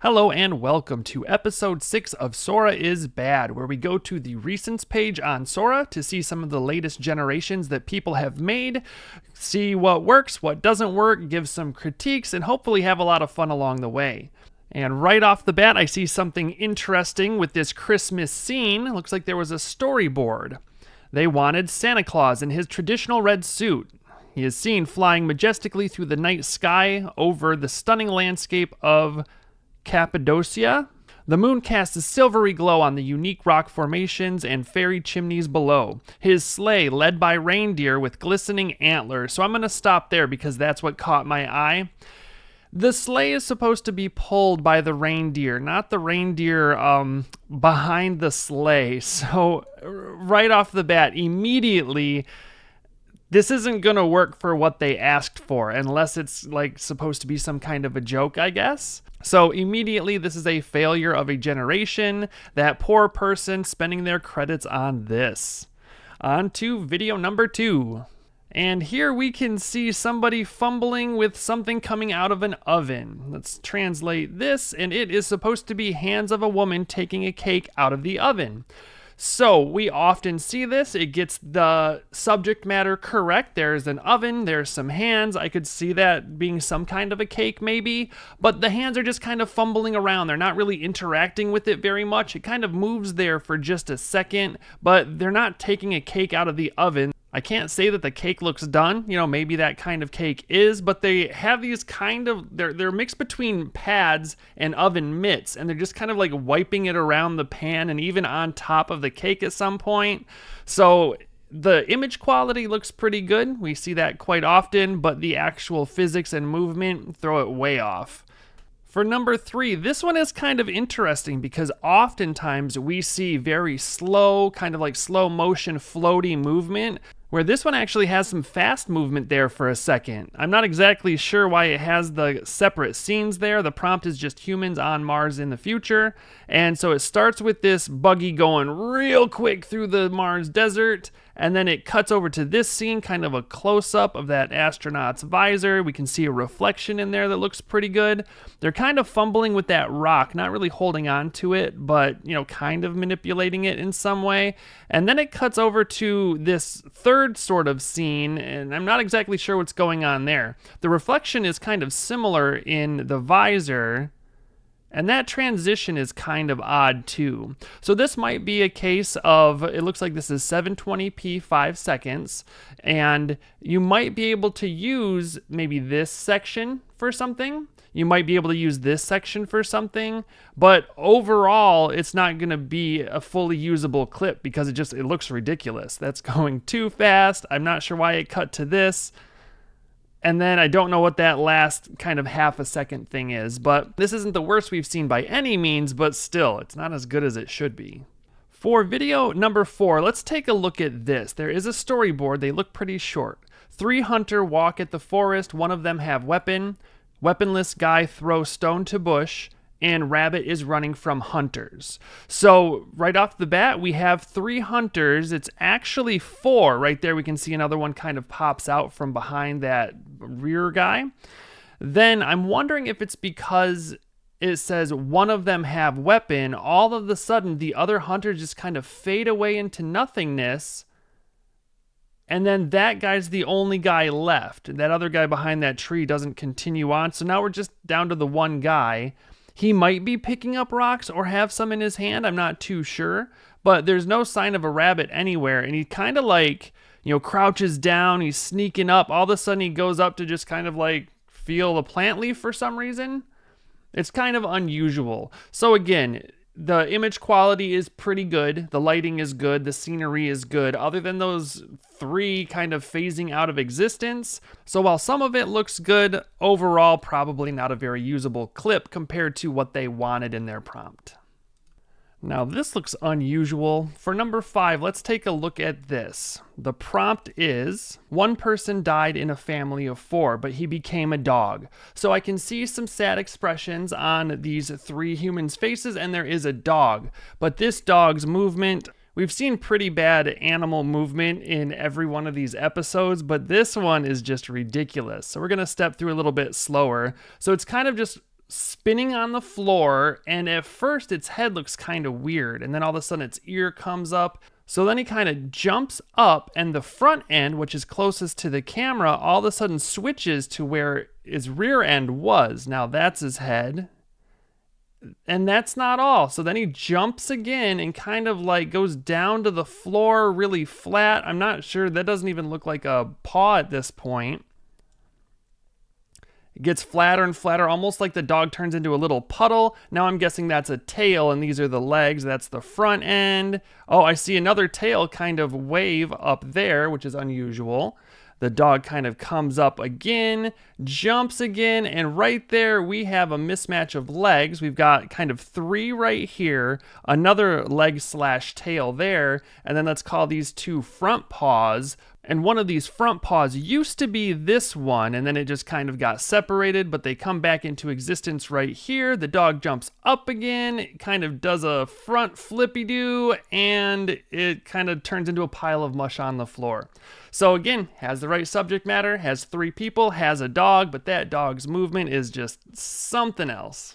Hello and welcome to episode 6 of Sora is Bad, where we go to the recents page on Sora to see some of the latest generations that people have made, see what works, what doesn't work, give some critiques, and hopefully have a lot of fun along the way. And right off the bat, I see something interesting with this Christmas scene. It looks like there was a storyboard. They wanted Santa Claus in his traditional red suit. He is seen flying majestically through the night sky over the stunning landscape of Cappadocia. The moon casts a silvery glow on the unique rock formations and fairy chimneys below. His sleigh led by reindeer with glistening antlers. So I'm going to stop there because that's what caught my eye. The sleigh is supposed to be pulled by the reindeer, not the reindeer behind the sleigh. So right off the bat, immediately, this isn't going to work for what they asked for, unless it's like supposed to be some kind of a joke, I guess. So immediately, this is a failure of a generation. That poor person spending their credits on this. On to video number 2. And here we can see somebody fumbling with something coming out of an oven. Let's translate this, and it is supposed to be hands of a woman taking a cake out of the oven. So we often see this. It gets the subject matter correct. There's an oven, there's some hands. I could see that being some kind of a cake maybe, but the hands are just kind of fumbling around. They're not really interacting with it very much. It kind of moves there for just a second, but they're not taking a cake out of the oven. I can't say that the cake looks done. Maybe that kind of cake is, but they have these kind of, they're mixed between pads and oven mitts, and they're just kind of like wiping it around the pan and even on top of the cake at some point. So the image quality looks pretty good. We see that quite often, but the actual physics and movement throw it way off. For number 3, this one is kind of interesting because oftentimes we see very slow, kind of like slow motion floaty movement, where this one actually has some fast movement there for a second. I'm not exactly sure why it has the separate scenes there. The prompt is just humans on Mars in the future. And so it starts with this buggy going real quick through the Mars desert, and then it cuts over to this scene, kind of a close-up of that astronaut's visor. We can see a reflection in there that looks pretty good. They're kind of fumbling with that rock, not really holding on to it, but, kind of manipulating it in some way. And then it cuts over to this third sort of scene, and I'm not exactly sure what's going on there. The reflection is kind of similar in the visor, and that transition is kind of odd too. So this might be a case of, it looks like this is 720p 5 seconds, and you might be able to use maybe this section for something. You might be able to use this section for something, but overall, it's not going to be a fully usable clip because it looks ridiculous. That's going too fast. I'm not sure why it cut to this. And then I don't know what that last kind of half a second thing is, but this isn't the worst we've seen by any means, but still, it's not as good as it should be. For video number 4, let's take a look at this. There is a storyboard. They look pretty short. 3 hunter walk at the forest. One of them have weapon. Weaponless guy throw stone to bush, and rabbit is running from hunters. So right off the bat, we have 3 hunters. It's actually 4 right there. We can see another one kind of pops out from behind that rear guy. Then I'm wondering if it's because it says one of them have weapon. All of a sudden, the other hunters just kind of fade away into nothingness. And then that guy's the only guy left. That other guy behind that tree doesn't continue on. So now we're just down to the one guy. He might be picking up rocks or have some in his hand. I'm not too sure. But there's no sign of a rabbit anywhere. And he kind of like, crouches down. He's sneaking up. All of a sudden he goes up to just kind of like feel the plant leaf for some reason. It's kind of unusual. So again, the image quality is pretty good. The lighting is good. The scenery is good. Other than those 3 kind of phasing out of existence. So while some of it looks good, overall probably not a very usable clip compared to what they wanted in their prompt. Now this looks unusual. For number 5, let's take a look at this. The prompt is, 1 person died in a family of 4, but he became a dog. So I can see some sad expressions on these 3 humans' faces, and there is a dog. But this dog's movement, we've seen pretty bad animal movement in every one of these episodes, but this one is just ridiculous. So we're going to step through a little bit slower. So it's kind of just spinning on the floor, and at first its head looks kind of weird, and then all of a sudden its ear comes up. So then he kind of jumps up, and the front end, which is closest to the camera, all of a sudden switches to where his rear end was. Now that's his head. And that's not all. So then he jumps again and kind of like goes down to the floor really flat. I'm not sure. That doesn't even look like a paw at this point. It gets flatter and flatter, almost like the dog turns into a little puddle. Now I'm guessing that's a tail, and these are the legs. That's the front end. Oh, I see another tail kind of wave up there, which is unusual. The dog kind of comes up again, jumps again, and right there we have a mismatch of legs. We've got kind of 3 right here, another leg / tail there, and then let's call these 2 front paws. And one of these front paws used to be this one, and then it just kind of got separated, but they come back into existence right here. The dog jumps up again, it kind of does a front flippy-doo, and it kind of turns into a pile of mush on the floor. So again, has the right subject matter, has 3 people, has a dog, but that dog's movement is just something else.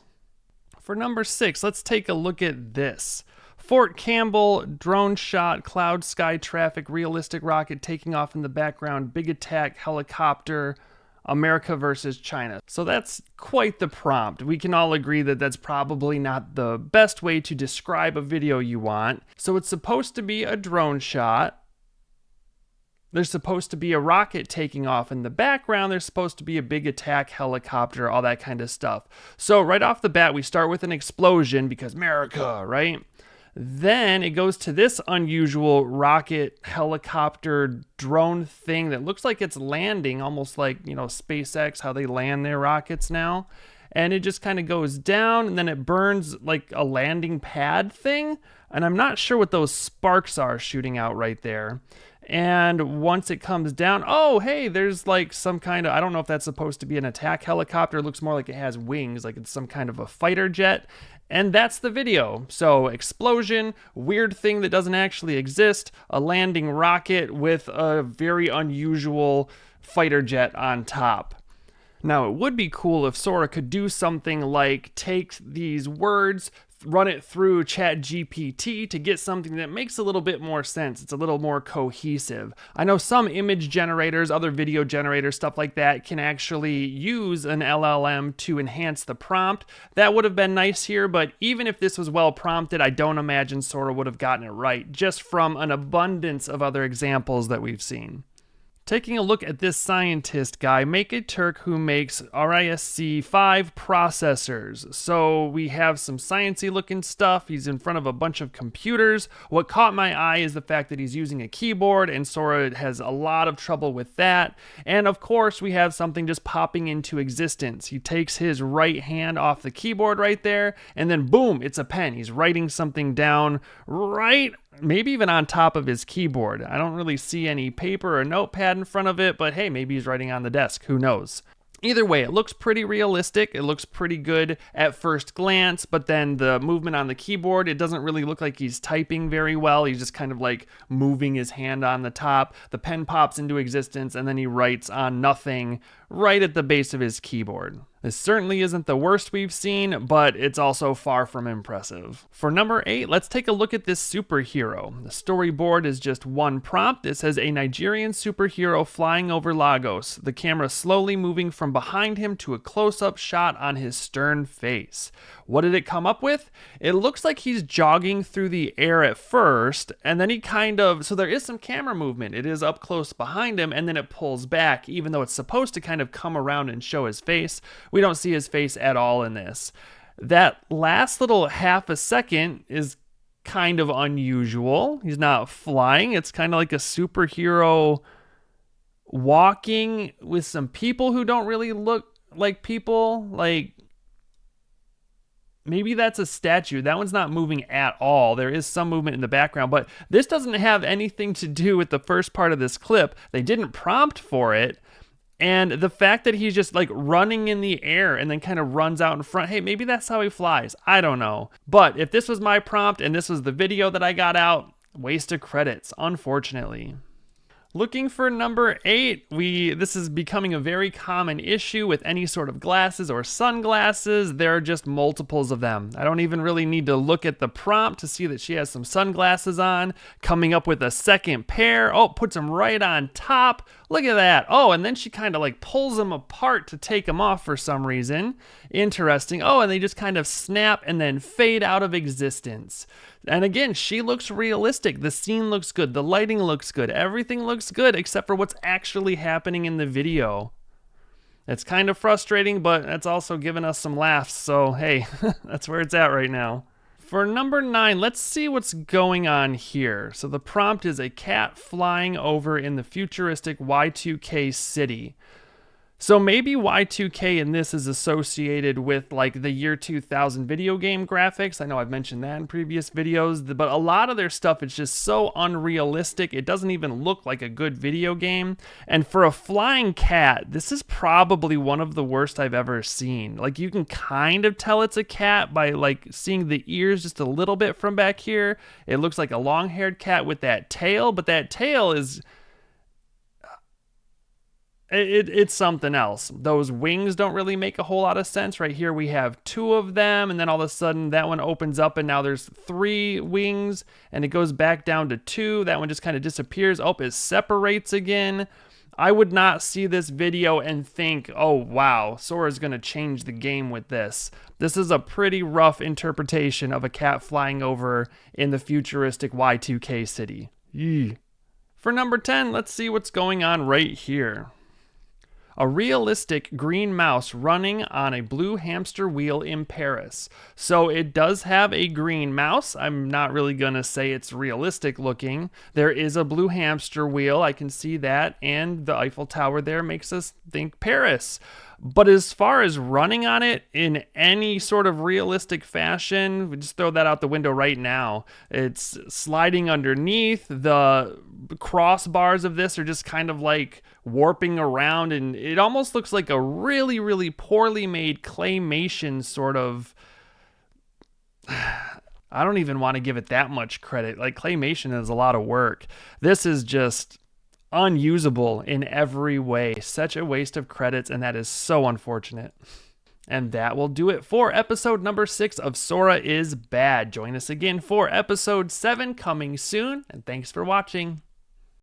For number 6, let's take a look at this. Fort Campbell, drone shot, cloud sky traffic, realistic rocket taking off in the background, big attack, helicopter, America versus China. So that's quite the prompt. We can all agree that that's probably not the best way to describe a video you want. So it's supposed to be a drone shot. There's supposed to be a rocket taking off in the background. There's supposed to be a big attack, helicopter, all that kind of stuff. So right off the bat, we start with an explosion because America, right? Then it goes to this unusual rocket, helicopter, drone thing that looks like it's landing, almost like, SpaceX, how they land their rockets now. And it just kind of goes down, and then it burns like a landing pad thing. And I'm not sure what those sparks are shooting out right there. And once it comes down, oh, hey, there's like some kind of, I don't know if that's supposed to be an attack helicopter. It looks more like it has wings, like it's some kind of a fighter jet. And that's the video. So explosion, weird thing that doesn't actually exist, a landing rocket with a very unusual fighter jet on top. Now, it would be cool if Sora could do something like take these words, run it through ChatGPT to get something that makes a little bit more sense. It's a little more cohesive. I know some image generators, other video generators, stuff like that can actually use an LLM to enhance the prompt. That would have been nice here, but even if this was well prompted, I don't imagine Sora would have gotten it right, just from an abundance of other examples that we've seen. Taking a look at this scientist guy, make a Turk who makes RISC-V processors. So we have some sciencey looking stuff. He's in front of a bunch of computers. What caught my eye is the fact that he's using a keyboard, and Sora has a lot of trouble with that. And of course, we have something just popping into existence. He takes his right hand off the keyboard right there, and then boom, it's a pen. He's writing something down right, maybe even on top of his keyboard. I don't really see any paper or notepad in front of it, but hey, maybe he's writing on the desk. Who knows? Either way, it looks pretty realistic. It looks pretty good at first glance, but then the movement on the keyboard, it doesn't really look like he's typing very well. He's just kind of like moving his hand on the top. The pen pops into existence, and then he writes on nothing right at the base of his keyboard. This certainly isn't the worst we've seen, but it's also far from impressive. For number 8, let's take a look at this superhero. The storyboard is just one prompt. It says a Nigerian superhero flying over Lagos, the camera slowly moving from behind him to a close-up shot on his stern face. What did it come up with? It looks like he's jogging through the air at first, and then he so there is some camera movement. It is up close behind him, and then it pulls back, even though it's supposed to kind of come around and show his face. We don't see his face at all in this. That last little half a second is kind of unusual. He's not flying. It's kind of like a superhero walking with some people who don't really look like people. Like, maybe that's a statue. That one's not moving at all. There is some movement in the background, but this doesn't have anything to do with the first part of this clip. They didn't prompt for it. And the fact that he's just like running in the air and then kind of runs out in front, hey, maybe that's how he flies. I don't know. But if this was my prompt and this was the video that I got out, waste of credits, unfortunately. Looking for number 8, this is becoming a very common issue with any sort of glasses or sunglasses. There are just multiples of them. I don't even really need to look at the prompt to see that she has some sunglasses on. Coming up with a second pair. Oh, puts them right on top. Look at that. Oh, and then she kind of like pulls them apart to take them off for some reason. Interesting. Oh, and they just kind of snap and then fade out of existence. And again, she looks realistic. The scene looks good. The lighting looks good. Everything looks good except for what's actually happening in the video. It's kind of frustrating, but it's also giving us some laughs. So, hey, that's where it's at right now. For number 9, let's see what's going on here. So the prompt is a cat flying over in the futuristic Y2K city. So maybe Y2K in this is associated with like the year 2000 video game graphics. I know I've mentioned that in previous videos, but a lot of their stuff is just so unrealistic. It doesn't even look like a good video game. And for a flying cat, this is probably one of the worst I've ever seen. Like you can kind of tell it's a cat by like seeing the ears just a little bit from back here. It looks like a long-haired cat with that tail, but that tail is... It's something else. Those wings don't really make a whole lot of sense. Right here we have 2 of them, and then all of a sudden that one opens up and now there's 3 wings, and it goes back down to 2. That one just kind of disappears. Oh, it separates again. I would not see this video and think, oh wow, Sora's gonna change the game with this. This is a pretty rough interpretation of a cat flying over in the futuristic Y2K city. Yee. For number 10, let's see what's going on right here. A realistic green mouse running on a blue hamster wheel in Paris. So it does have a green mouse. I'm not really going to say it's realistic looking. There is a blue hamster wheel. I can see that. And the Eiffel Tower there makes us think Paris. But as far as running on it in any sort of realistic fashion, we just throw that out the window right now. It's sliding underneath. The crossbars of this are just kind of like warping around, and it almost looks like a really, really poorly made claymation sort of... I don't even want to give it that much credit. Like, claymation is a lot of work. This is just unusable in every way. Such a waste of credits, and that is so unfortunate. And that will do it for episode number 6 of Sora is Bad. Join us again for episode 7 coming soon, and thanks for watching.